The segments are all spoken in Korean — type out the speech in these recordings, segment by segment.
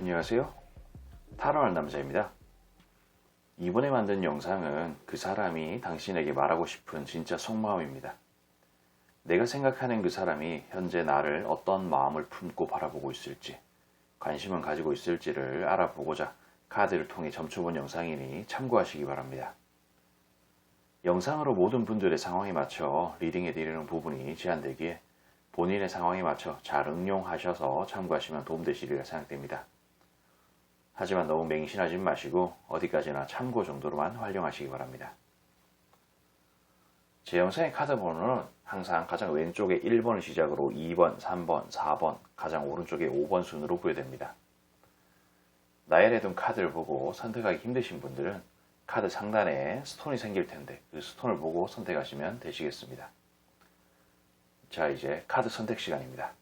안녕하세요. 타로할 남자입니다. 이번에 만든 영상은 그 사람이 당신에게 말하고 싶은 진짜 속마음입니다. 내가 생각하는 그 사람이 현재 나를 어떤 마음을 품고 바라보고 있을지, 관심은 가지고 있을지를 알아보고자 카드를 통해 점쳐본 영상이니 참고하시기 바랍니다. 영상으로 모든 분들의 상황에 맞춰 리딩해 드리는 부분이 제한되기에 본인의 상황에 맞춰 잘 응용하셔서 참고하시면 도움되시리라 생각됩니다. 하지만 너무 맹신하지 마시고 어디까지나 참고 정도로만 활용하시기 바랍니다. 제 영상의 카드 번호는 항상 가장 왼쪽에 1번을 시작으로 2번, 3번, 4번, 가장 오른쪽에 5번 순으로 부여됩니다. 나열해 둔 카드를 보고 선택하기 힘드신 분들은 카드 상단에 스톤이 생길 텐데 그 스톤을 보고 선택하시면 되시겠습니다. 자, 이제 카드 선택 시간입니다.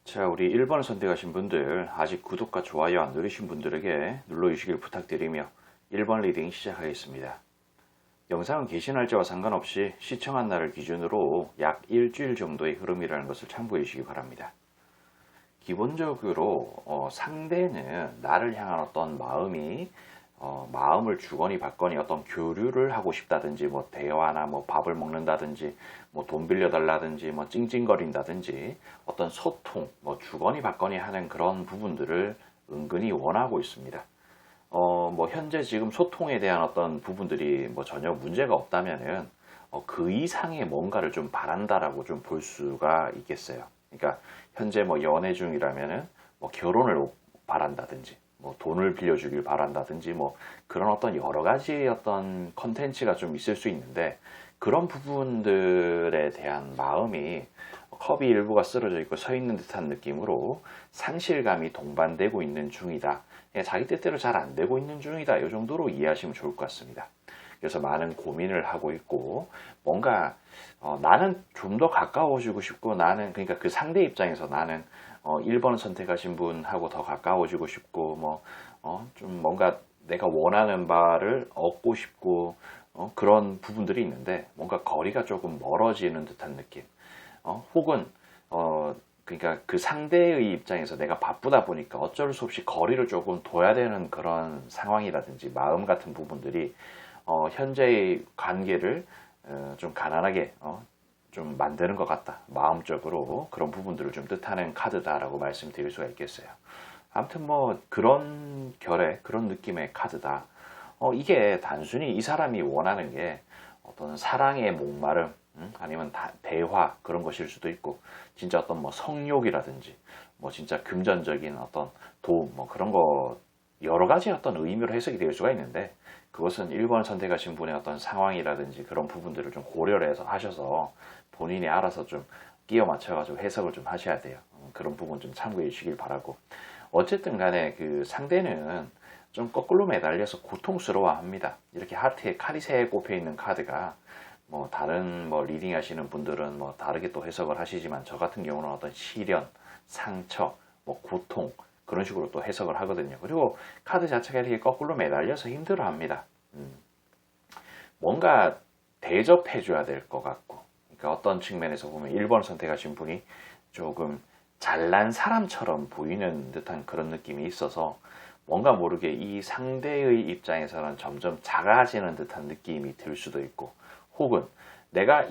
자, 우리 1번을 선택하신 분들, 아직 구독과 좋아요 안 누르신 분들에게 눌러주시길 부탁드리며 1번 리딩 시작하겠습니다. 영상은 게시 날짜와 상관없이 시청한 날을 기준으로 약 일주일 정도의 흐름이라는 것을 참고해 주시기 바랍니다. 기본적으로 상대는 나를 향한 어떤 마음을 주거니 받거니 어떤 교류를 하고 싶다든지 뭐 대화나 뭐 밥을 먹는다든지 뭐 돈 빌려달라든지 뭐 찡찡거린다든지 어떤 소통 뭐 주거니 받거니 하는 그런 부분들을 은근히 원하고 있습니다. 뭐 현재 지금 소통에 대한 어떤 부분들이 뭐 전혀 문제가 없다면은 그 이상의 뭔가를 좀 바란다라고 좀 볼 수가 있겠어요. 그러니까 현재 뭐 연애 중이라면은 뭐 결혼을 바란다든지 뭐 돈을 빌려주길 바란다든지 뭐 그런 어떤 여러 가지 어떤 컨텐츠가 좀 있을 수 있는데 그런 부분들에 대한 마음이 컵이 일부가 쓰러져 있고 서 있는 듯한 느낌으로 상실감이 동반되고 있는 중이다. 자기 뜻대로 잘 안 되고 있는 중이다. 이 정도로 이해하시면 좋을 것 같습니다. 그래서 많은 고민을 하고 있고 뭔가 나는 좀 더 가까워지고 싶고 나는 그러니까 그 상대 입장에서 나는 1번 선택하신 분하고 더 가까워지고 싶고 뭐 좀 뭔가 내가 원하는 바를 얻고 싶고 그런 부분들이 있는데 뭔가 거리가 조금 멀어지는 듯한 느낌 혹은 그러니까 그 상대의 입장에서 내가 바쁘다 보니까 어쩔 수 없이 거리를 조금 둬야 되는 그런 상황이라든지 마음 같은 부분들이 현재의 관계를 좀 가난하게 좀 만드는 것 같다. 마음적으로 그런 부분들을 좀 뜻하는 카드다라고 말씀드릴 수가 있겠어요. 아무튼 뭐 그런 결의 그런 느낌의 카드다. 이게 단순히 이 사람이 원하는 게 어떤 사랑의 목마름 아니면 대화 그런 것일 수도 있고 진짜 어떤 뭐 성욕이라든지 뭐 진짜 금전적인 어떤 도움 뭐 그런 거 여러 가지 어떤 의미로 해석이 될 수가 있는데 그것은 1번 선택하신 분의 어떤 상황이라든지 그런 부분들을 좀 고려를 해서 하셔서 본인이 알아서 좀 끼워 맞춰가지고 해석을 좀 하셔야 돼요. 그런 부분 좀 참고해 주시길 바라고. 어쨌든 간에 그 상대는 좀 거꾸로 매달려서 고통스러워 합니다. 이렇게 하트에 칼이 세 꼽혀 있는 카드가 뭐 다른 뭐 리딩 하시는 분들은 뭐 다르게 또 해석을 하시지만 저 같은 경우는 어떤 시련, 상처, 뭐 고통 그런 식으로 또 해석을 하거든요. 그리고 카드 자체가 이렇게 거꾸로 매달려서 힘들어 합니다. 뭔가 대접해 줘야 될 것 같고 그러니까 어떤 측면에서 보면 1번 선택하신 분이 조금 잘난 사람처럼 보이는 듯한 그런 느낌이 있어서 뭔가 모르게 이 상대의 입장에서는 점점 작아지는 듯한 느낌이 들 수도 있고 혹은 내가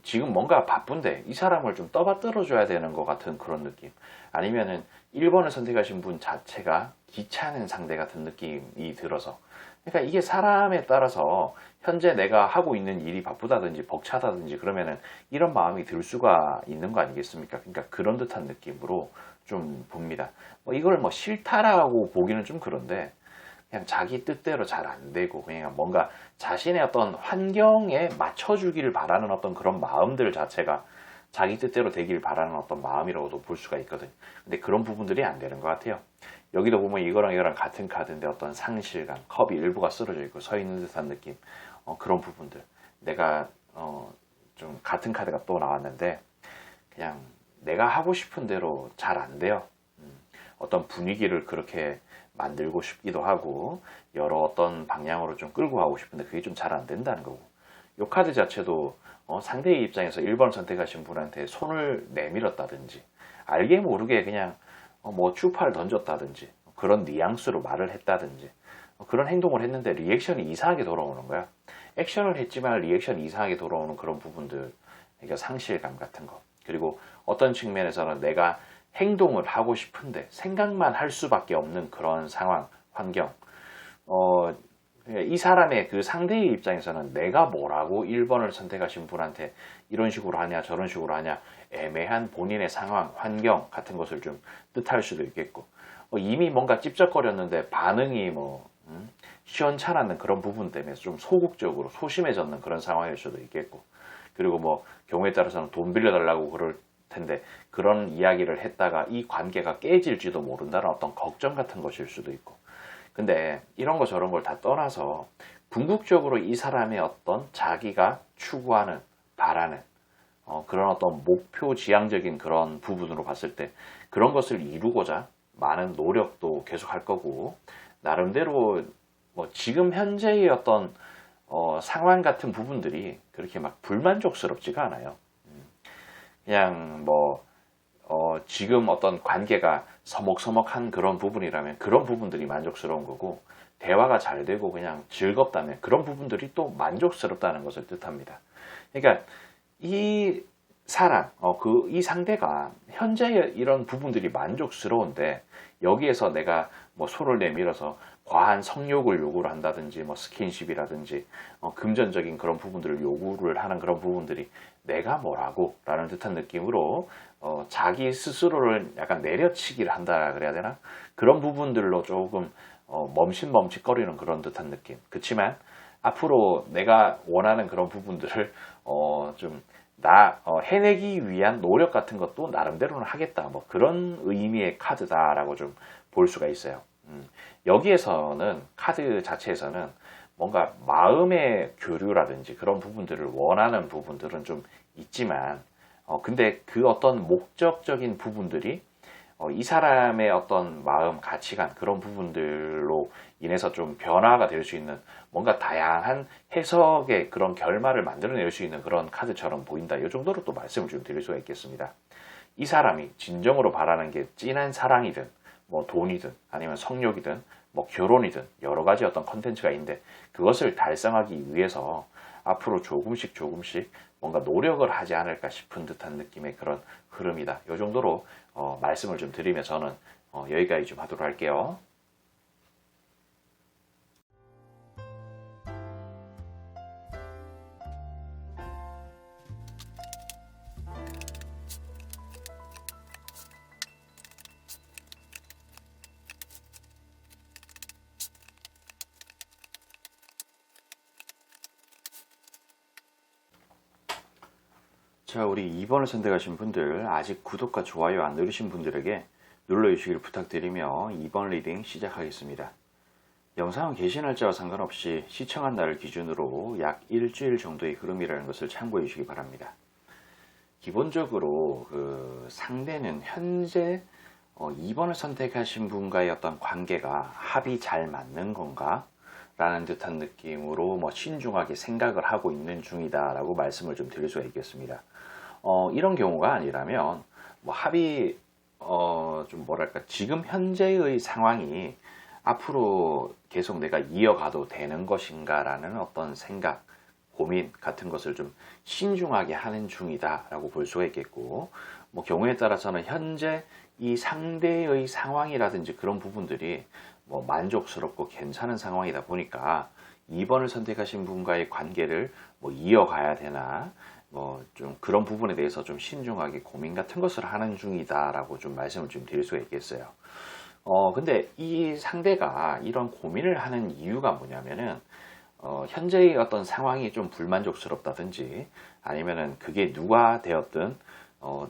지금 뭔가 바쁜데 이 사람을 좀 떠받들어 줘야 되는 것 같은 그런 느낌 아니면은 1번을 선택하신 분 자체가 귀찮은 상대 같은 느낌이 들어서 그러니까 이게 사람에 따라서 현재 내가 하고 있는 일이 바쁘다든지 벅차다든지 그러면은 이런 마음이 들 수가 있는 거 아니겠습니까? 그러니까 그런 듯한 느낌으로 좀 봅니다. 뭐 이걸 뭐 싫다라고 보기는 좀 그런데 그냥 자기 뜻대로 잘 안 되고 그냥 뭔가 자신의 어떤 환경에 맞춰주기를 바라는 어떤 그런 마음들 자체가 자기 뜻대로 되길 바라는 어떤 마음이라고도 볼 수가 있거든요. 근데 그런 부분들이 안 되는 것 같아요. 여기도 보면 이거랑 이거랑 같은 카드인데 어떤 상실감, 컵이 일부가 쓰러져 있고 서 있는 듯한 느낌, 그런 부분들. 내가 좀 같은 카드가 또 나왔는데 그냥 내가 하고 싶은 대로 잘 안 돼요. 어떤 분위기를 그렇게 만들고 싶기도 하고 여러 어떤 방향으로 좀 끌고 가고 싶은데 그게 좀 잘 안 된다는 거고, 이 카드 자체도 상대의 입장에서 1번 선택하신 분한테 손을 내밀었다든지 알게 모르게 그냥 뭐 추파를 던졌다든지 그런 뉘앙스로 말을 했다든지 그런 행동을 했는데 리액션이 이상하게 돌아오는 거야. 액션을 했지만 리액션이 이상하게 돌아오는 그런 부분들, 그러니까 상실감 같은 거. 그리고 어떤 측면에서는 내가 행동을 하고 싶은데 생각만 할 수밖에 없는 그런 상황, 환경. 이 사람의 그 상대의 입장에서는 내가 뭐라고 1번을 선택하신 분한테 이런 식으로 하냐 저런 식으로 하냐 애매한 본인의 상황, 환경 같은 것을 좀 뜻할 수도 있겠고, 이미 뭔가 찝쩍거렸는데 반응이 시원찮았는 그런 부분 때문에 좀 소극적으로 소심해졌는 그런 상황일 수도 있겠고, 그리고 뭐 경우에 따라서는 돈 빌려달라고 그럴 텐데 그런 이야기를 했다가 이 관계가 깨질지도 모른다는 어떤 걱정 같은 것일 수도 있고. 근데 이런 거 저런 걸 다 떠나서 궁극적으로 이 사람의 어떤 자기가 추구하는, 바라는 그런 어떤 목표 지향적인 그런 부분으로 봤을 때 그런 것을 이루고자 많은 노력도 계속 할 거고, 나름대로 뭐 지금 현재의 어떤 상황 같은 부분들이 그렇게 막 불만족스럽지가 않아요. 그냥 뭐 지금 어떤 관계가 서먹서먹한 그런 부분이라면 그런 부분들이 만족스러운 거고, 대화가 잘 되고 그냥 즐겁다면 그런 부분들이 또 만족스럽다는 것을 뜻합니다. 그러니까 이 사람, 이 상대가 현재의 이런 부분들이 만족스러운데 여기에서 내가 뭐 손을 내밀어서 과한 성욕을 요구를 한다든지 뭐 스킨십이라든지 금전적인 그런 부분들을 요구를 하는 그런 부분들이 내가 뭐라고 라는 듯한 느낌으로 자기 스스로를 약간 내려치기를 한다 그래야 되나? 그런 부분들로 조금 멈칫멈칫거리는 그런 듯한 느낌. 그렇지만 앞으로 내가 원하는 그런 부분들을 좀 해내기 위한 노력 같은 것도 나름대로는 하겠다. 뭐 그런 의미의 카드다라고 좀 볼 수가 있어요. 여기에서는 카드 자체에서는 뭔가 마음의 교류라든지 그런 부분들을 원하는 부분들은 좀 있지만 근데 그 어떤 목적적인 부분들이 이 사람의 어떤 마음, 가치관 그런 부분들로 인해서 좀 변화가 될 수 있는 뭔가 다양한 해석의 그런 결말을 만들어낼 수 있는 그런 카드처럼 보인다. 이 정도로 또 말씀을 좀 드릴 수가 있겠습니다. 이 사람이 진정으로 바라는 게 진한 사랑이든 뭐 돈이든 아니면 성욕이든 뭐 결혼이든 여러 가지 어떤 컨텐츠가 있는데 그것을 달성하기 위해서 앞으로 조금씩 뭔가 노력을 하지 않을까 싶은 듯한 느낌의 그런 흐름이다. 이 정도로 말씀을 좀 드리며 저는 여기까지 좀 하도록 할게요. 자, 우리 2번을 선택하신 분들, 아직 구독과 좋아요 안 누르신 분들에게 눌러주시길 부탁드리며 2번 리딩 시작하겠습니다. 영상은 게시 날짜와 상관없이 시청한 날을 기준으로 약 일주일 정도의 흐름이라는 것을 참고해 주시기 바랍니다. 기본적으로 그 상대는 현재 2번을 선택하신 분과의 어떤 관계가 합이 잘 맞는 건가? 라는 듯한 느낌으로 신중하게 생각을 하고 있는 중이다 라고 말씀을 좀 드릴 수가 있겠습니다. 이런 경우가 아니라면 합이 좀 뭐랄까 지금 현재의 상황이 앞으로 계속 내가 이어가도 되는 것인가 라는 어떤 생각, 고민 같은 것을 좀 신중하게 하는 중이다 라고 볼 수가 있겠고, 경우에 따라서는 현재 이 상대의 상황이라든지 그런 부분들이 만족스럽고 괜찮은 상황이다 보니까 2번을 선택하신 분과의 관계를 이어가야 되나, 뭐 좀 그런 부분에 대해서 좀 신중하게 고민 같은 것을 하는 중이다라고 좀 말씀을 좀 드릴 수가 있겠어요. 근데 이 상대가 이런 고민을 하는 이유가 뭐냐면은, 현재의 어떤 상황이 좀 불만족스럽다든지, 아니면은 그게 누가 되었든,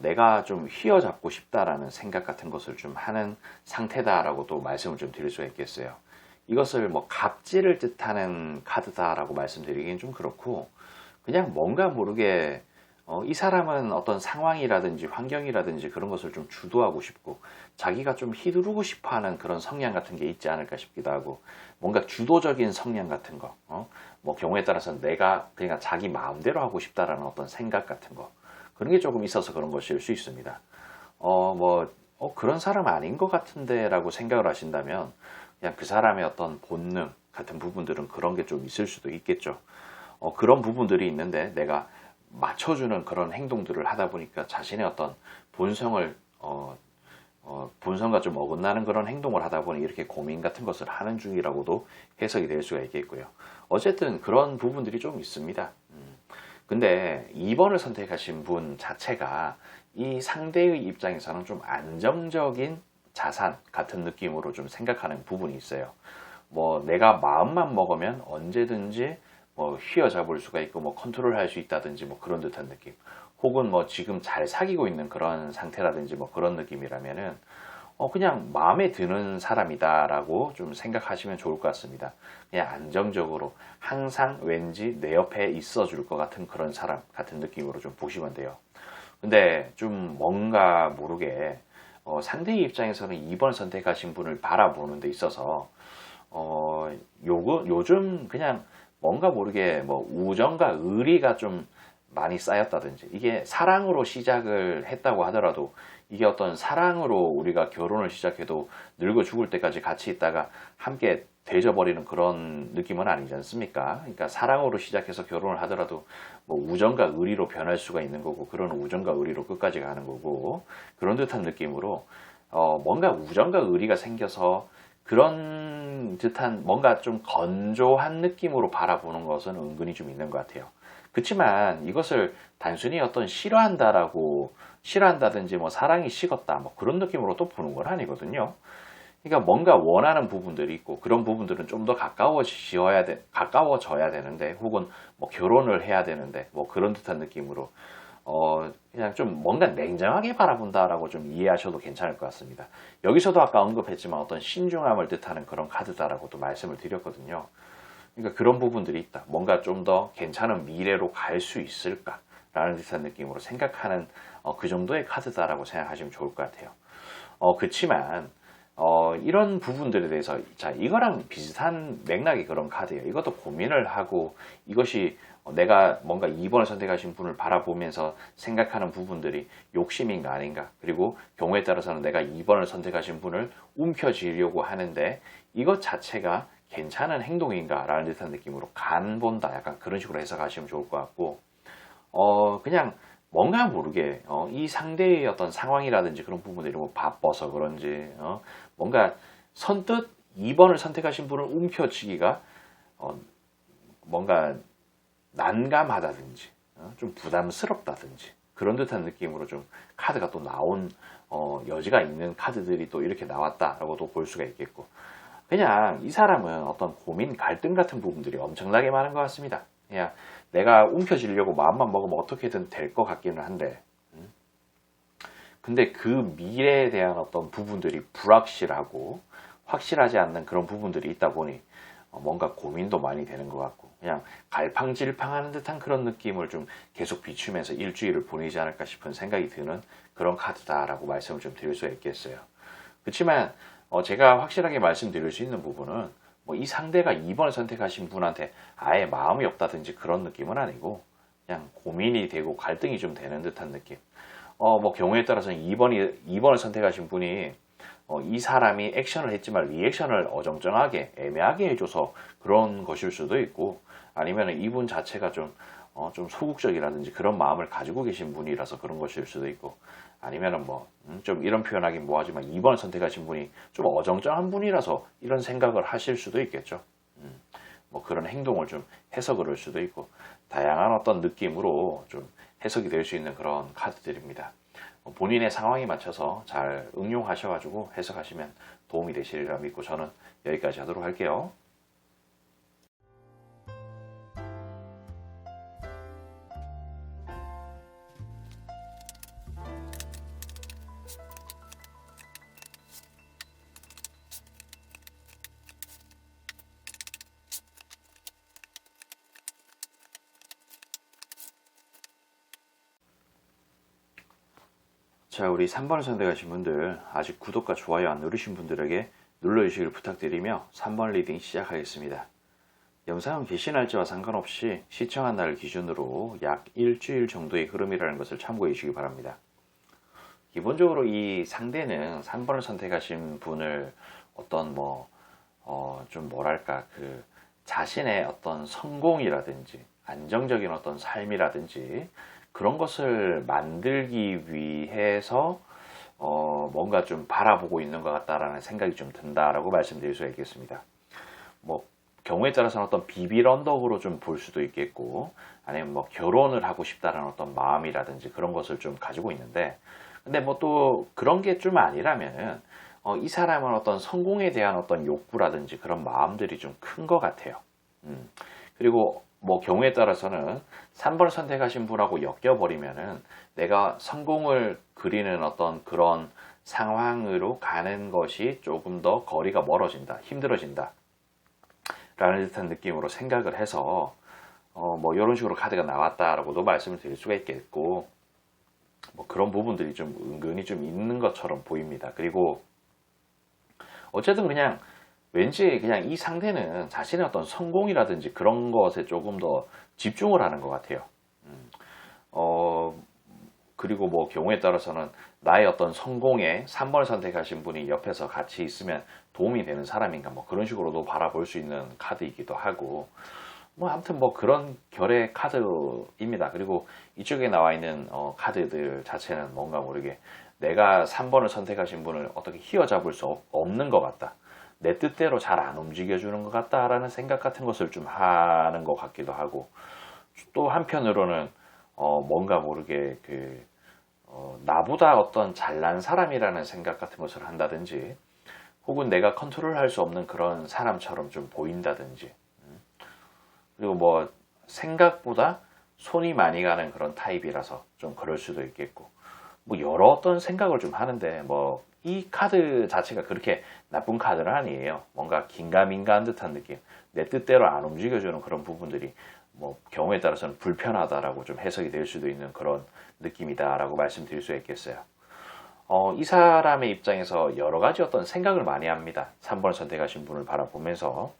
내가 좀 휘어잡고 싶다라는 생각 같은 것을 좀 하는 상태다라고 또 말씀을 좀 드릴 수가 있겠어요. 이것을 뭐 갑질을 뜻하는 카드다라고 말씀드리긴 좀 그렇고, 그냥 뭔가 모르게 이 사람은 어떤 상황이라든지 환경이라든지 그런 것을 좀 주도하고 싶고 자기가 좀 휘두르고 싶어하는 그런 성향 같은 게 있지 않을까 싶기도 하고, 뭔가 주도적인 성향 같은 거, 뭐 경우에 따라서는 내가 그냥 자기 마음대로 하고 싶다라는 어떤 생각 같은 거, 그런 게 조금 있어서 그런 것일 수 있습니다. 그런 사람 아닌 것 같은데 라고 생각을 하신다면, 그냥 그 사람의 어떤 본능 같은 부분들은 그런 게 좀 있을 수도 있겠죠. 그런 부분들이 있는데 내가 맞춰주는 그런 행동들을 하다 보니까 자신의 어떤 본성을 본성과 좀 어긋나는 그런 행동을 하다 보니 이렇게 고민 같은 것을 하는 중이라고도 해석이 될 수가 있겠고요. 어쨌든 그런 부분들이 좀 있습니다. 근데 2번을 선택하신 분 자체가 이 상대의 입장에서는 좀 안정적인 자산 같은 느낌으로 좀 생각하는 부분이 있어요. 뭐 내가 마음만 먹으면 언제든지 뭐 휘어잡을 수가 있고 뭐 컨트롤할 수 있다든지 뭐 그런 듯한 느낌, 혹은 뭐 지금 잘 사귀고 있는 그런 상태라든지 뭐 그런 느낌이라면은 그냥 마음에 드는 사람이다라고 좀 생각하시면 좋을 것 같습니다. 그냥 안정적으로 항상 왠지 내 옆에 있어 줄 것 같은 그런 사람 같은 느낌으로 좀 보시면 돼요. 근데 좀 뭔가 모르게 상대의 입장에서는 2번 선택하신 분을 바라보는 데 있어서 요즘 그냥 뭔가 모르게 뭐 우정과 의리가 좀 많이 쌓였다든지, 이게 사랑으로 시작을 했다고 하더라도 이게 어떤 사랑으로 우리가 결혼을 시작해도 늙어 죽을 때까지 같이 있다가 함께 되져버리는 그런 느낌은 아니지 않습니까? 그러니까 사랑으로 시작해서 결혼을 하더라도 뭐 우정과 의리로 변할 수가 있는 거고, 그런 우정과 의리로 끝까지 가는 거고, 그런 듯한 느낌으로 뭔가 우정과 의리가 생겨서 그런 듯한 뭔가 좀 건조한 느낌으로 바라보는 것은 은근히 좀 있는 것 같아요. 그렇지만 이것을 단순히 어떤 싫어한다든지 뭐 사랑이 식었다 뭐 그런 느낌으로 또 보는 건 아니거든요. 그러니까 뭔가 원하는 부분들이 있고, 그런 부분들은 좀 더 가까워져야 되는데, 혹은 뭐 결혼을 해야 되는데 뭐 그런 듯한 느낌으로 그냥 좀 뭔가 냉정하게 바라본다라고 좀 이해하셔도 괜찮을 것 같습니다. 여기서도 아까 언급했지만 어떤 신중함을 뜻하는 그런 카드다라고도 말씀을 드렸거든요. 그러니까 그런 부분들이 있다. 뭔가 좀 더 괜찮은 미래로 갈 수 있을까라는 듯한 느낌으로 생각하는 그 정도의 카드다라고 생각하시면 좋을 것 같아요. 그렇지만 이런 부분들에 대해서, 자, 이거랑 비슷한 맥락의 그런 카드예요. 이것도 고민을 하고, 이것이 내가 뭔가 2번을 선택하신 분을 바라보면서 생각하는 부분들이 욕심인가 아닌가, 그리고 경우에 따라서는 내가 2번을 선택하신 분을 움켜쥐려고 하는데 이것 자체가 괜찮은 행동인가 라는 듯한 느낌으로 간 본다, 약간 그런 식으로 해석하시면 좋을 것 같고, 그냥 뭔가 모르게 이 상대의 어떤 상황이라든지 그런 부분들이 뭐 바빠서 그런지 뭔가 선뜻 2번을 선택하신 분을 움켜쥐기가 뭔가 난감하다든지 좀 부담스럽다든지 그런 듯한 느낌으로 좀 카드가 또 나온 여지가 있는 카드들이 또 이렇게 나왔다라고도 볼 수가 있겠고, 그냥 이 사람은 어떤 고민, 갈등 같은 부분들이 엄청나게 많은 것 같습니다. 그냥 내가 움켜쥐려고 마음만 먹으면 어떻게든 될 것 같기는 한데, 근데 그 미래에 대한 어떤 부분들이 불확실하고 확실하지 않는 그런 부분들이 있다 보니 뭔가 고민도 많이 되는 것 같고, 그냥 갈팡질팡하는 듯한 그런 느낌을 좀 계속 비추면서 일주일을 보내지 않을까 싶은 생각이 드는 그런 카드다라고 말씀을 좀 드릴 수가 있겠어요. 그렇지만 제가 확실하게 말씀드릴 수 있는 부분은 뭐 이 상대가 2번을 선택하신 분한테 아예 마음이 없다든지 그런 느낌은 아니고, 그냥 고민이 되고 갈등이 좀 되는 듯한 느낌. 뭐 경우에 따라서는 2번을 선택하신 분이 이 사람이 액션을 했지만 리액션을 어정쩡하게 애매하게 해줘서 그런 것일 수도 있고, 아니면 이분 자체가 좀 소극적이라든지 그런 마음을 가지고 계신 분이라서 그런 것일 수도 있고, 아니면은 뭐 좀 이런 표현하긴 뭐하지만 2번을 선택하신 분이 좀 어정쩡한 분이라서 이런 생각을 하실 수도 있겠죠. 뭐 그런 행동을 좀 해서 그럴 수도 있고, 다양한 어떤 느낌으로 좀 해석이 될 수 있는 그런 카드들입니다. 본인의 상황에 맞춰서 잘 응용하셔가지고 해석하시면 도움이 되시리라 믿고 저는 여기까지 하도록 할게요. 자, 우리 3번을 선택하신 분들, 아직 구독과 좋아요 안 누르신 분들에게 눌러주시길 부탁드리며 3번 리딩 시작하겠습니다. 영상은 개시 날짜와 상관없이 시청한 날 기준으로 약 일주일 정도의 흐름이라는 것을 참고해 주시기 바랍니다. 기본적으로 이 상대는 3번을 선택하신 분을 어떤 좀 뭐랄까, 자신의 어떤 성공이라든지 안정적인 어떤 삶이라든지 그런 것을 만들기 위해서 뭔가 좀 바라보고 있는 것 같다라는 생각이 좀 든다라고 말씀드릴 수가 있겠습니다. 뭐 경우에 따라서는 어떤 비빌 언덕으로 좀 볼 수도 있겠고, 아니면 뭐 결혼을 하고 싶다는 어떤 마음이라든지 그런 것을 좀 가지고 있는데, 근데 뭐 또 그런 게 좀 아니라면은 이 사람은 어떤 성공에 대한 어떤 욕구라든지 그런 마음들이 좀 큰 것 같아요. 그리고 뭐 경우에 따라서는 3번을 선택하신 분하고 엮여버리면은 내가 성공을 그리는 어떤 그런 상황으로 가는 것이 조금 더 거리가 멀어진다, 힘들어진다 라는 듯한 느낌으로 생각을 해서 뭐 이런 식으로 카드가 나왔다라고도 말씀을 드릴 수가 있겠고, 뭐 그런 부분들이 좀 은근히 좀 있는 것처럼 보입니다. 그리고 어쨌든 그냥 왠지 그냥 이 상대는 자신의 어떤 성공이라든지 그런 것에 조금 더 집중을 하는 것 같아요. 그리고 뭐 경우에 따라서는 나의 어떤 성공에 3번을 선택하신 분이 옆에서 같이 있으면 도움이 되는 사람인가, 뭐 그런 식으로도 바라볼 수 있는 카드이기도 하고, 뭐 아무튼 뭐 그런 결의 카드입니다. 그리고 이쪽에 나와 있는 카드들 자체는 뭔가 모르게 내가 3번을 선택하신 분을 어떻게 휘어잡을 수 없는 것 같다, 내 뜻대로 잘 안 움직여주는 것 같다라는 생각 같은 것을 좀 하는 것 같기도 하고, 또 한편으로는 뭔가 모르게 나보다 어떤 잘난 사람이라는 생각 같은 것을 한다든지, 혹은 내가 컨트롤할 수 없는 그런 사람처럼 좀 보인다든지, 그리고 뭐 생각보다 손이 많이 가는 그런 타입이라서 좀 그럴 수도 있겠고, 뭐 여러 어떤 생각을 좀 하는데, 뭐 이 카드 자체가 그렇게 나쁜 카드는 아니에요. 뭔가 긴가민가한 듯한 느낌, 내 뜻대로 안 움직여주는 그런 부분들이 뭐 경우에 따라서는 불편하다라고 좀 해석이 될 수도 있는 그런 느낌이다라고 말씀드릴 수 있겠어요. 이 사람의 입장에서 여러 가지 어떤 생각을 많이 합니다. 3번을 선택하신 분을 바라보면서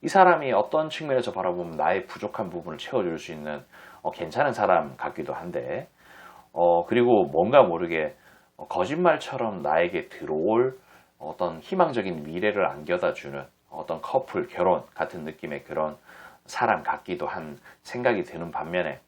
이 사람이 어떤 측면에서 바라보면 나의 부족한 부분을 채워줄 수 있는 괜찮은 사람 같기도 한데, 그리고 뭔가 모르게 거짓말처럼 나에게 들어올 어떤 희망적인 미래를 안겨다 주는 어떤 커플, 결혼 같은 느낌의 그런 사람 같기도 한 생각이 드는 반면에,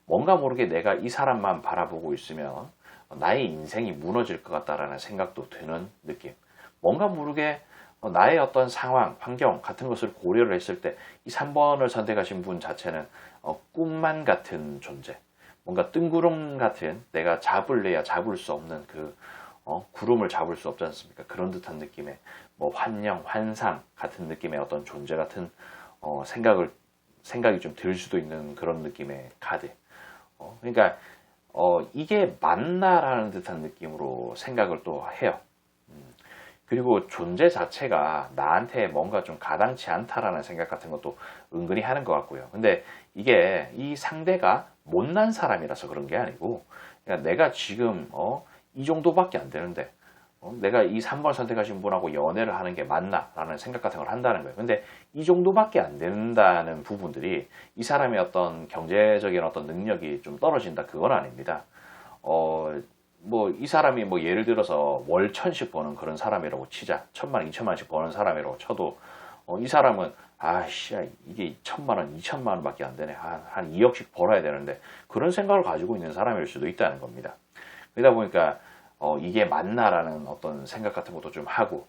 뭔가 모르게 내가 이 사람만 바라보고 있으면 나의 인생이 무너질 것 같다라는 생각도 드는 느낌. 뭔가 모르게 나의 어떤 상황, 환경 같은 것을 고려를 했을 때 이 3번을 선택하신 분 자체는 꿈만 같은 존재, 뭔가 뜬구름 같은, 내가 잡을래야 잡을 수 없는 구름을 잡을 수 없지 않습니까? 그런 듯한 느낌의 뭐 환영, 환상 같은 느낌의 어떤 존재 같은 생각이 좀 들 수도 있는 그런 느낌의 카드. 그러니까 이게 맞나라는 듯한 느낌으로 생각을 또 해요. 그리고 존재 자체가 나한테 뭔가 좀 가당치 않다라는 생각 같은 것도 은근히 하는 것 같고요. 근데 이게 이 상대가 못난 사람이라서 그런 게 아니고, 그러니까 내가 지금 이 정도밖에 안 되는데 내가 이 3번 선택하신 분하고 연애를 하는 게 맞나 라는 생각 같은 걸 한다는 거예요. 근데 이 정도밖에 안 된다는 부분들이 이 사람의 어떤 경제적인 어떤 능력이 좀 떨어진다, 그건 아닙니다. 뭐 이 사람이 뭐 예를 들어서 월 1,000씩 버는 그런 사람이라고 치자, 1,000만, 2,000만씩 버는 사람이라고 쳐도 이 사람은 아씨, 이게 1,000만 원, 2,000만 원밖에 안 되네, 한 2억씩 벌어야 되는데, 그런 생각을 가지고 있는 사람일 수도 있다는 겁니다. 그러다 보니까 이게 맞나라는 어떤 생각 같은 것도 좀 하고,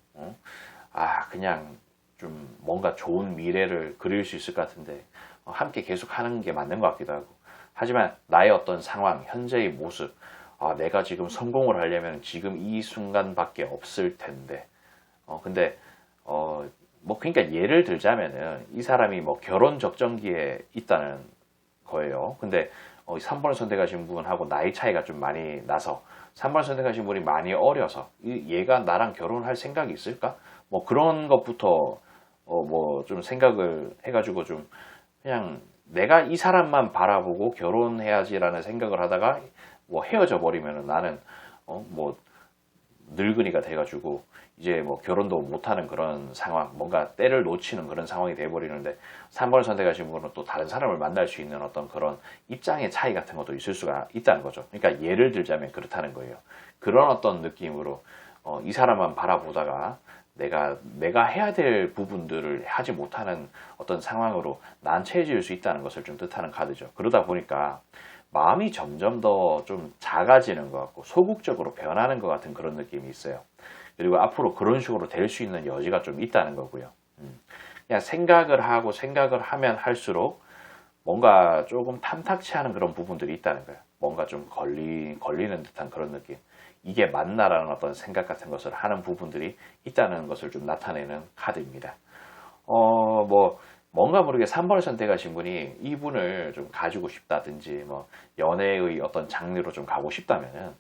그냥 좀 뭔가 좋은 미래를 그릴 수 있을 것 같은데 함께 계속 하는 게 맞는 것 같기도 하고, 하지만 나의 어떤 상황, 현재의 모습, 내가 지금 성공을 하려면 지금 이 순간밖에 없을 텐데. 근데 뭐 그러니까 예를 들자면은 이 사람이 뭐 결혼 적정기에 있다는 거예요. 근데 3번을 선택하신 분하고 나이 차이가 좀 많이 나서 3번을 선택하신 분이 많이 어려서 얘가 나랑 결혼할 생각이 있을까? 뭐 그런 것부터 뭐 좀 생각을 해가지고 좀 그냥 내가 이 사람만 바라보고 결혼해야지라는 생각을 하다가 뭐 헤어져 버리면은 나는 뭐 늙은이가 돼가지고 이제 뭐 결혼도 못하는 그런 상황, 뭔가 때를 놓치는 그런 상황이 돼버리는데 3번을 선택하신 분은 또 다른 사람을 만날 수 있는 어떤 그런 입장의 차이 같은 것도 있을 수가 있다는 거죠. 그러니까 예를 들자면 그렇다는 거예요. 그런 어떤 느낌으로 이 사람만 바라보다가 내가 해야 될 부분들을 하지 못하는 어떤 상황으로 난처해질 수 있다는 것을 좀 뜻하는 카드죠. 그러다 보니까 마음이 점점 더 좀 작아지는 것 같고 소극적으로 변하는 것 같은 그런 느낌이 있어요. 그리고 앞으로 그런 식으로 될 수 있는 여지가 좀 있다는 거고요. 그냥 생각을 하고 생각을 하면 할수록 뭔가 조금 탐탁치 않은 그런 부분들이 있다는 거예요. 뭔가 좀 걸리는 듯한 그런 느낌. 이게 맞나라는 어떤 생각 같은 것을 하는 부분들이 있다는 것을 좀 나타내는 카드입니다. 뭐 뭔가 모르게 3번을 선택하신 분이 이분을 좀 가지고 싶다든지 뭐 연애의 어떤 장르로 좀 가고 싶다면은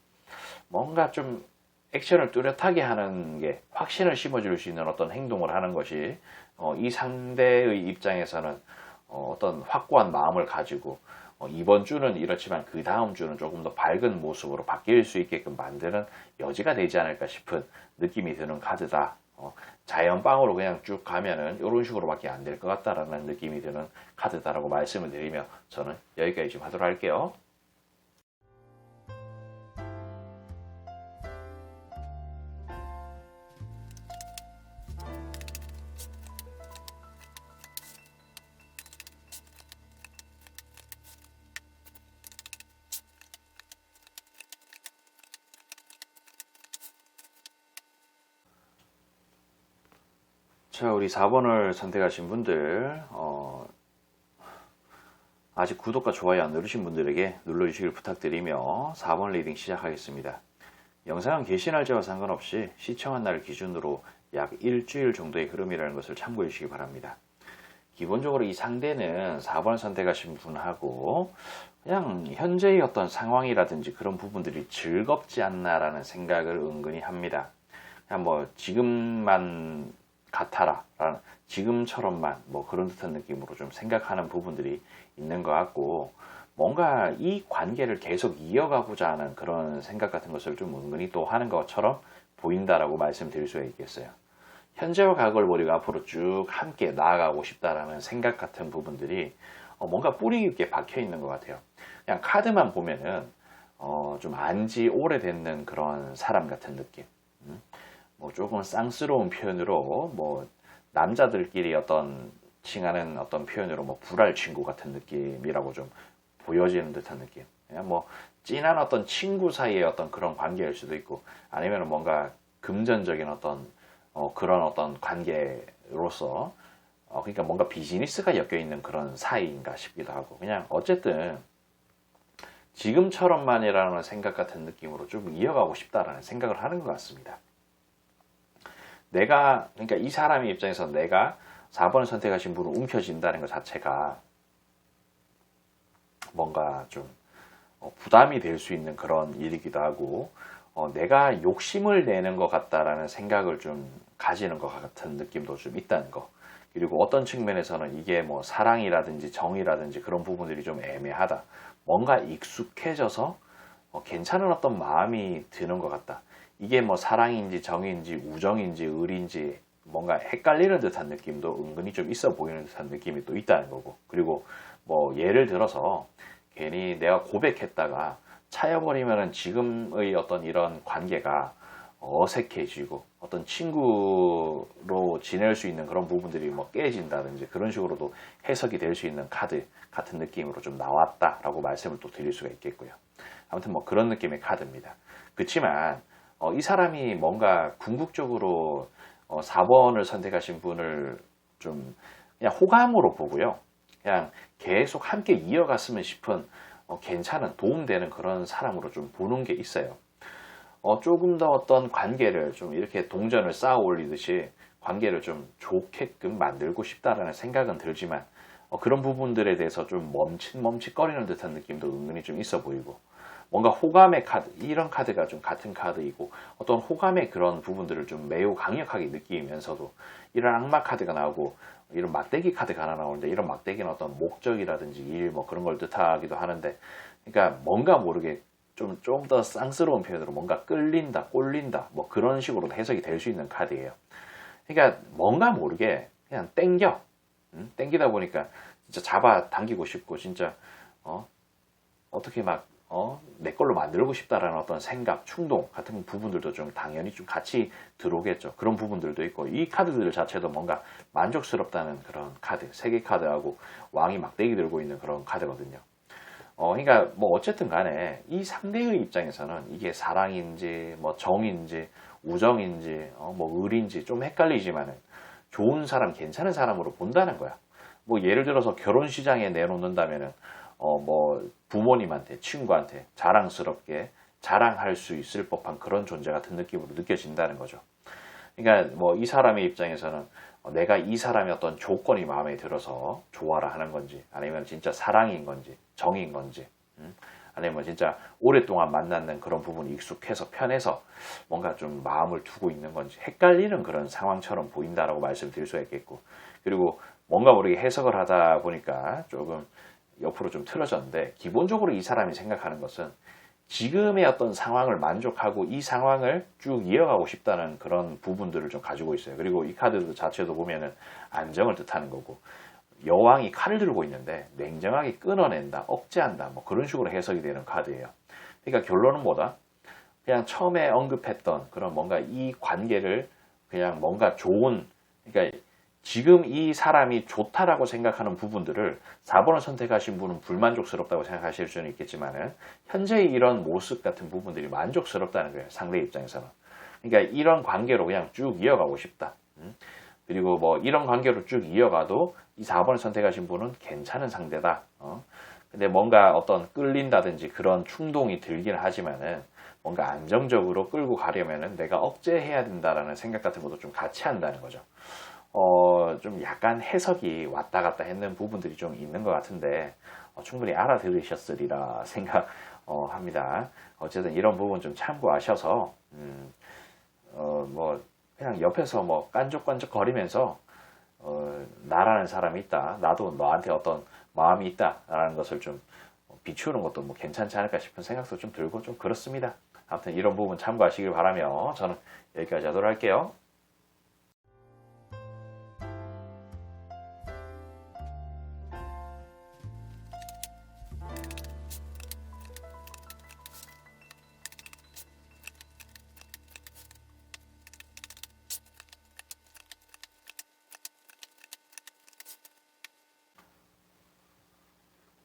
뭔가 좀 액션을 뚜렷하게 하는 게 확신을 심어줄 수 있는 어떤 행동을 하는 것이 이 상대의 입장에서는 어떤 확고한 마음을 가지고 이번 주는 이렇지만 그 다음 주는 조금 더 밝은 모습으로 바뀔 수 있게끔 만드는 여지가 되지 않을까 싶은 느낌이 드는 카드다. 자연빵으로 그냥 쭉 가면은 이런 식으로밖에 안 될 것 같다라는 느낌이 드는 카드다라고 말씀을 드리며 저는 여기까지 좀 하도록 할게요. 자, 우리 4번을 선택하신 분들, 아직 구독과 좋아요 안 누르신 분들에게 눌러주시길 부탁드리며 4번 리딩 시작하겠습니다. 영상은 게시 날짜와 상관없이 시청한 날 기준으로 약 일주일 정도의 흐름이라는 것을 참고해 주시기 바랍니다. 기본적으로 이 상대는 4번 선택하신 분하고 그냥 현재의 어떤 상황이라든지 그런 부분들이 즐겁지 않나라는 생각을 은근히 합니다. 그냥 뭐 지금만 같아라 라는 지금처럼만 뭐 그런 듯한 느낌으로 좀 생각하는 부분들이 있는 것 같고 뭔가 이 관계를 계속 이어가고자 하는 그런 생각 같은 것을 좀 은근히 또 하는 것처럼 보인다라고 말씀드릴 수가 있겠어요. 현재와 과거를 버리고 앞으로 쭉 함께 나아가고 싶다라는 생각 같은 부분들이 뭔가 뿌리 깊게 박혀 있는 것 같아요. 그냥 카드만 보면은 좀 안지 오래됐는 그런 사람 같은 느낌. 뭐 조금 쌍스러운 표현으로 뭐 남자들끼리 어떤 칭하는 어떤 표현으로 뭐 불알 친구 같은 느낌이라고 좀 보여지는 듯한 느낌. 그냥 뭐 진한 어떤 친구 사이의 어떤 그런 관계일 수도 있고 아니면 뭔가 금전적인 어떤 그런 어떤 관계로서 그러니까 뭔가 비즈니스가 엮여 있는 그런 사이인가 싶기도 하고 그냥 어쨌든 지금처럼만이라는 생각 같은 느낌으로 좀 이어가고 싶다라는 생각을 하는 것 같습니다. 그러니까 이 사람의 입장에서 내가 4번을 선택하신 분을 움켜쥔다는 것 자체가 뭔가 좀 부담이 될 수 있는 그런 일이기도 하고 내가 욕심을 내는 것 같다라는 생각을 좀 가지는 것 같은 느낌도 좀 있다는 거. 그리고 어떤 측면에서는 이게 뭐 사랑이라든지 정이라든지 그런 부분들이 좀 애매하다. 뭔가 익숙해져서 괜찮은 어떤 마음이 드는 것 같다. 이게 뭐 사랑인지 정인지 우정인지 의리인지 뭔가 헷갈리는 듯한 느낌도 은근히 좀 있어 보이는 듯한 느낌이 또 있다는 거고 그리고 뭐 예를 들어서 괜히 내가 고백했다가 차여버리면은 지금의 어떤 이런 관계가 어색해지고 어떤 친구로 지낼 수 있는 그런 부분들이 뭐 깨진다든지 그런 식으로도 해석이 될 수 있는 카드 같은 느낌으로 좀 나왔다라고 말씀을 또 드릴 수가 있겠고요. 아무튼 뭐 그런 느낌의 카드입니다. 그렇지만 이 사람이 뭔가 궁극적으로 4번을 선택하신 분을 좀 그냥 호감으로 보고요. 그냥 계속 함께 이어갔으면 싶은 괜찮은 도움되는 그런 사람으로 좀 보는 게 있어요. 조금 더 어떤 관계를 좀 이렇게 동전을 쌓아 올리듯이 관계를 좀 좋게끔 만들고 싶다라는 생각은 들지만 그런 부분들에 대해서 좀 멈칫멈칫거리는 듯한 느낌도 은근히 좀 있어 보이고, 뭔가 호감의 카드, 이런 카드가 좀 같은 카드이고 어떤 호감의 그런 부분들을 좀 매우 강력하게 느끼면서도 이런 악마 카드가 나오고 이런 막대기 카드가 하나 나오는데, 이런 막대기는 어떤 목적이라든지 일 뭐 그런 걸 뜻하기도 하는데, 그러니까 뭔가 모르게 좀 더 쌍스러운 표현으로 뭔가 끌린다, 꼴린다 뭐 그런 식으로 해석이 될 수 있는 카드예요. 그러니까 뭔가 모르게 그냥 땡기다 보니까 진짜 잡아 당기고 싶고, 진짜 어떻게 막 내 걸로 만들고 싶다라는 어떤 생각, 충동 같은 부분들도 좀 당연히 좀 같이 들어오겠죠. 그런 부분들도 있고, 이 카드들 자체도 뭔가 만족스럽다는 그런 카드, 세개 카드하고 왕이 막대기 들고 있는 그런 카드거든요. 그러니까 뭐 어쨌든 간에 이 상대의 입장에서는 이게 사랑인지 뭐 정인지 우정인지 뭐 을인지 좀 헷갈리지만은 좋은 사람, 괜찮은 사람으로 본다는 거야. 뭐 예를 들어서 결혼 시장에 내놓는다면은 뭐 부모님한테, 친구한테 자랑스럽게 자랑할 수 있을 법한 그런 존재 같은 느낌으로 느껴진다는 거죠. 그러니까 뭐 이 사람의 입장에서는 내가 이 사람의 어떤 조건이 마음에 들어서 좋아라 하는 건지, 아니면 진짜 사랑인 건지 정인 건지, 아니면 진짜 오랫동안 만났는 그런 부분이 익숙해서 편해서 뭔가 좀 마음을 두고 있는 건지 헷갈리는 그런 상황처럼 보인다라고 말씀드릴 수가 있겠고, 그리고 뭔가 모르게 해석을 하다 보니까 조금 옆으로 좀 틀어졌는데, 기본적으로 이 사람이 생각하는 것은 지금의 어떤 상황을 만족하고 이 상황을 쭉 이어가고 싶다는 그런 부분들을 좀 가지고 있어요. 그리고 이 카드 자체도 보면은 안정을 뜻하는 거고, 여왕이 칼을 들고 있는데 냉정하게 끊어낸다, 억제한다 뭐 그런 식으로 해석이 되는 카드예요. 그러니까 결론은 뭐다? 그냥 처음에 언급했던 그런 뭔가 이 관계를 그냥 뭔가 좋은, 그러니까 지금 이 사람이 좋다라고 생각하는 부분들을 4번을 선택하신 분은 불만족스럽다고 생각하실 수는 있겠지만은 현재의 이런 모습 같은 부분들이 만족스럽다는 거예요. 상대 입장에서는. 그러니까 이런 관계로 그냥 쭉 이어가고 싶다. 그리고 뭐 이런 관계로 쭉 이어가도 이 4번을 선택하신 분은 괜찮은 상대다. 근데 뭔가 어떤 끌린다든지 그런 충동이 들긴 하지만은 뭔가 안정적으로 끌고 가려면은 내가 억제해야 된다라는 생각 같은 것도 좀 같이 한다는 거죠. 좀 약간 해석이 왔다 갔다 했는 부분들이 좀 있는 것 같은데 충분히 알아들으셨으리라 생각합니다. 어쨌든 이런 부분 좀 참고하셔서 뭐 그냥 옆에서 뭐 깐족깐족 거리면서 나라는 사람이 있다, 나도 너한테 어떤 마음이 있다라는 것을 좀 비추는 것도 뭐 괜찮지 않을까 싶은 생각도 좀 들고 좀 그렇습니다. 아무튼 이런 부분 참고하시길 바라며 저는 여기까지 하도록 할게요.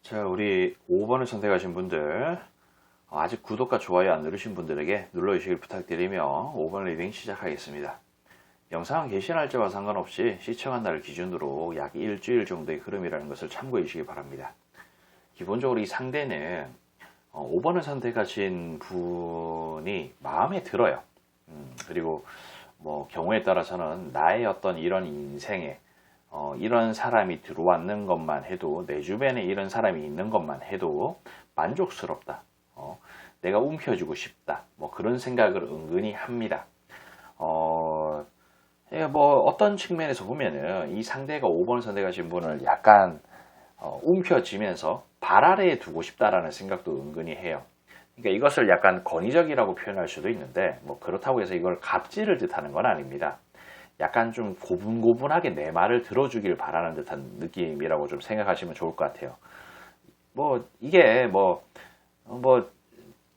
자, 우리 5번을 선택하신 분들, 아직 구독과 좋아요 안 누르신 분들에게 눌러주시길 부탁드리며 5번 리딩 시작하겠습니다. 영상은 게시 날짜와 상관없이 시청한 날 기준으로 약 일주일 정도의 흐름이라는 것을 참고해 주시기 바랍니다. 기본적으로 이 상대는 5번을 선택하신 분이 마음에 들어요. 그리고 뭐 경우에 따라서는 나의 어떤 이런 인생에 이런 사람이 들어왔는 것만 해도, 내 주변에 이런 사람이 있는 것만 해도 만족스럽다. 내가 움켜쥐고 싶다. 뭐 그런 생각을 은근히 합니다. 뭐 어떤 측면에서 보면은 이 상대가 5번 선택하신 분을 약간 움켜쥐면서 발 아래에 두고 싶다라는 생각도 은근히 해요. 그러니까 이것을 약간 권위적이라고 표현할 수도 있는데, 뭐 그렇다고 해서 이걸 갑질을 뜻하는 건 아닙니다. 약간 좀 고분고분하게 내 말을 들어주길 바라는 듯한 느낌이라고 좀 생각하시면 좋을 것 같아요. 뭐 이게 뭐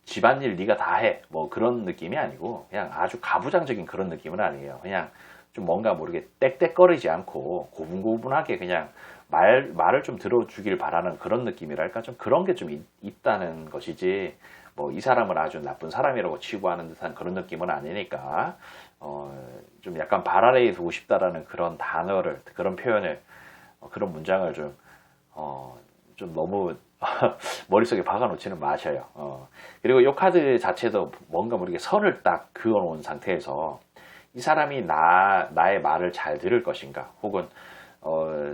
집안일 네가 다 해 뭐 그런 느낌이 아니고, 그냥 아주 가부장적인 그런 느낌은 아니에요. 그냥 좀 뭔가 모르게 떽떽거리지 않고 고분고분하게 그냥 말을 좀 들어주길 바라는 그런 느낌이랄까, 좀 그런 게 좀 있다는 것이지, 뭐 이 사람은 아주 나쁜 사람이라고 치부하는 듯한 그런 느낌은 아니니까 좀 약간 발 아래에 두고 싶다라는 그런 단어를, 그런 표현을, 그런 문장을 좀 너무 머릿속에 박아놓지는 마셔요. 그리고 이 카드 자체도 뭔가 모르게 선을 딱 그어놓은 상태에서 이 사람이 나의 말을 잘 들을 것인가, 혹은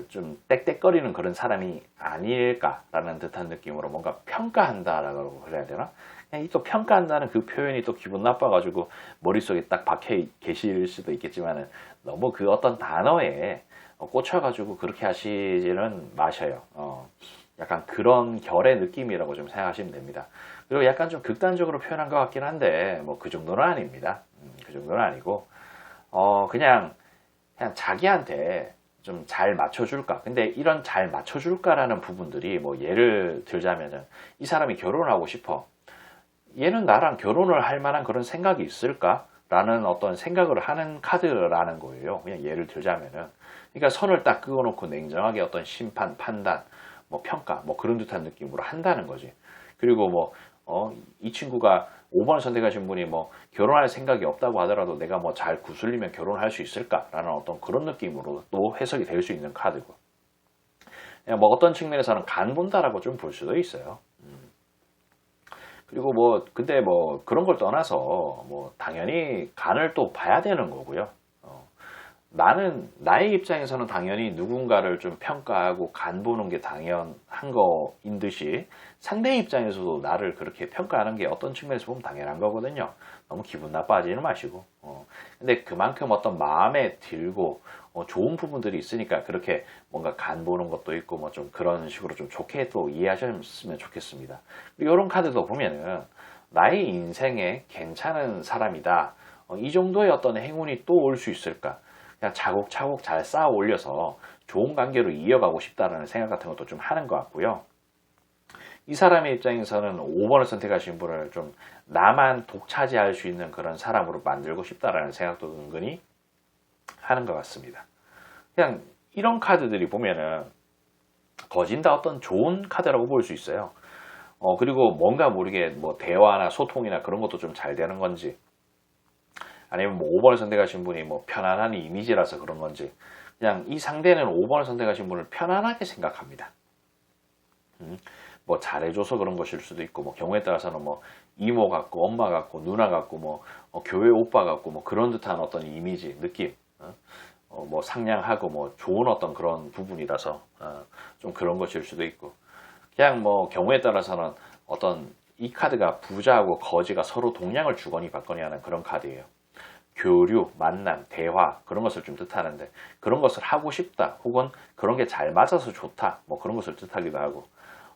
좀 떽떽거리는 그런 사람이 아닐까라는 듯한 느낌으로 뭔가 평가한다라고 그래야 되나? 그냥 또 평가한다는 그 표현이 또 기분 나빠가지고 머릿속에 딱 박혀 계실 수도 있겠지만은, 너무 그 어떤 단어에 꽂혀가지고 그렇게 하시지는 마셔요. 약간 그런 결의 느낌이라고 좀 생각하시면 됩니다. 그리고 약간 좀 극단적으로 표현한 것 같긴 한데, 뭐 그 정도는 아닙니다. 그 정도는 아니고, 그냥 자기한테 좀 잘 맞춰줄까. 근데 이런 잘 맞춰줄까라는 부분들이, 뭐 예를 들자면은 이 사람이 결혼하고 싶어. 얘는 나랑 결혼을 할 만한 그런 생각이 있을까? 라는 어떤 생각을 하는 카드라는 거예요. 그냥 예를 들자면은. 그러니까 선을 딱 그어놓고 냉정하게 어떤 심판, 판단, 뭐 평가, 뭐 그런 듯한 느낌으로 한다는 거지. 그리고 뭐, 이 친구가 5번을 선택하신 분이 뭐 결혼할 생각이 없다고 하더라도 내가 뭐 잘 구슬리면 결혼할 수 있을까라는 어떤 그런 느낌으로 또 해석이 될 수 있는 카드고. 뭐 어떤 측면에서는 간 본다라고 좀 볼 수도 있어요. 그리고 뭐 근데 뭐 그런 걸 떠나서 뭐 당연히 간을 또 봐야 되는 거고요. 나의 입장에서는 당연히 누군가를 좀 평가하고 간 보는 게 당연한 거인 듯이, 상대 입장에서도 나를 그렇게 평가하는 게 어떤 측면에서 보면 당연한 거거든요. 너무 기분 나빠지는 마시고. 근데 그만큼 어떤 마음에 들고 좋은 부분들이 있으니까 그렇게 뭔가 간 보는 것도 있고, 뭐 좀 그런 식으로 좀 좋게 또 이해하셨으면 좋겠습니다. 그리고 이런 카드도 보면은 나의 인생에 괜찮은 사람이다. 이 정도의 어떤 행운이 또 올 수 있을까? 그냥 차곡차곡 잘 쌓아 올려서 좋은 관계로 이어가고 싶다라는 생각 같은 것도 좀 하는 것 같고요. 이 사람의 입장에서는 5번을 선택하신 분을 좀 나만 독차지할 수 있는 그런 사람으로 만들고 싶다라는 생각도 은근히 하는 것 같습니다. 그냥 이런 카드들이 보면은 거진 다 어떤 좋은 카드라고 볼 수 있어요. 그리고 뭔가 모르게 뭐 대화나 소통이나 그런 것도 좀 잘 되는 건지, 아니면 뭐 5번을 선택하신 분이 뭐 편안한 이미지라서 그런 건지, 그냥 이 상대는 5번을 선택하신 분을 편안하게 생각합니다. 뭐 잘해줘서 그런 것일 수도 있고, 뭐 경우에 따라서는 뭐 이모 같고 엄마 같고 누나 같고 뭐 교회 오빠 같고 뭐 그런 듯한 어떤 이미지, 느낌, 뭐 상냥하고 뭐 좋은 어떤 그런 부분이라서 좀 그런 것일 수도 있고, 그냥 뭐 경우에 따라서는 어떤 이 카드가 부자하고 거지가 서로 동량을 주거니 받거니 하는 그런 카드예요. 교류, 만남, 대화, 그런 것을 좀 뜻하는데, 그런 것을 하고 싶다, 혹은 그런 게 잘 맞아서 좋다, 뭐 그런 것을 뜻하기도 하고,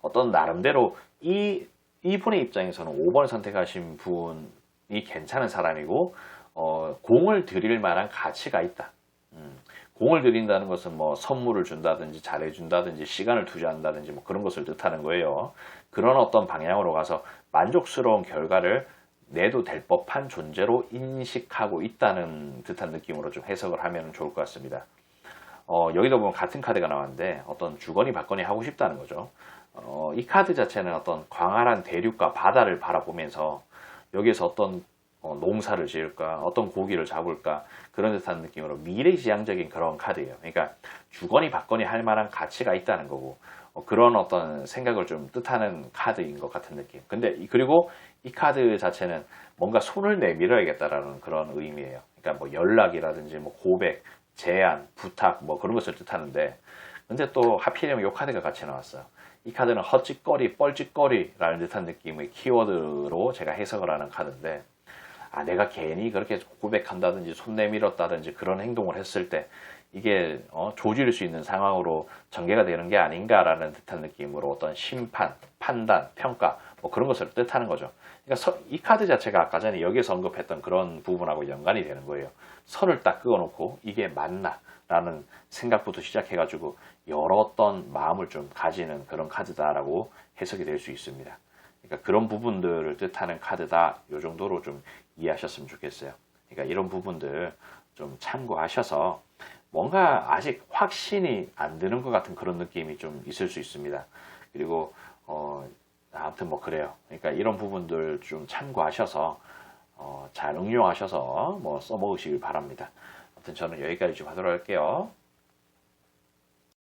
어떤 나름대로 이분의 입장에서는 5번을 선택하신 분이 괜찮은 사람이고, 공을 들일 만한 가치가 있다. 공을 들인다는 것은 뭐 선물을 준다든지 잘해준다든지 시간을 투자한다든지 뭐 그런 것을 뜻하는 거예요. 그런 어떤 방향으로 가서 만족스러운 결과를 내도 될 법한 존재로 인식하고 있다는 듯한 느낌으로 좀 해석을 하면 좋을 것 같습니다. 여기도 보면 같은 카드가 나왔는데 어떤 주거니 받거니 하고 싶다는 거죠. 이 카드 자체는 어떤 광활한 대륙과 바다를 바라보면서 여기에서 어떤 농사를 지을까, 어떤 고기를 잡을까, 그런 듯한 느낌으로 미래지향적인 그런 카드예요. 그러니까 주거니 받거니 할 만한 가치가 있다는 거고, 그런 어떤 생각을 좀 뜻하는 카드인 것 같은 느낌. 근데 그리고 이 카드 자체는 뭔가 손을 내밀어야겠다라는 그런 의미예요. 그러니까 뭐 연락이라든지 뭐 고백, 제안, 부탁 뭐 그런 것을 뜻하는데, 근데 또 하필이면 이 카드가 같이 나왔어요. 이 카드는 헛짓거리, 뻘짓거리라는 듯한 느낌의 키워드로 제가 해석을 하는 카드인데, 내가 괜히 그렇게 고백한다든지 손 내밀었다든지 그런 행동을 했을 때 이게 조질 수 있는 상황으로 전개가 되는 게 아닌가라는 듯한 느낌으로 어떤 심판, 판단, 평가 뭐 그런 것을 뜻하는 거죠. 그러니까 이 카드 자체가 아까 전에 여기서 언급했던 그런 부분하고 연관이 되는 거예요. 선을 딱 그어놓고 이게 맞나? 라는 생각부터 시작해가지고 여러 어떤 마음을 좀 가지는 그런 카드다라고 해석이 될 수 있습니다. 그러니까 그런 부분들을 뜻하는 카드다. 이 정도로 좀 이해하셨으면 좋겠어요. 그러니까 이런 부분들 좀 참고하셔서 뭔가 아직 확신이 안 드는 것 같은 그런 느낌이 좀 있을 수 있습니다. 그리고 아무튼 뭐 그래요. 그러니까 이런 부분들 좀 참고하셔서 잘 응용하셔서 뭐 써먹으시길 바랍니다. 아무튼 저는 여기까지 좀 하도록 할게요.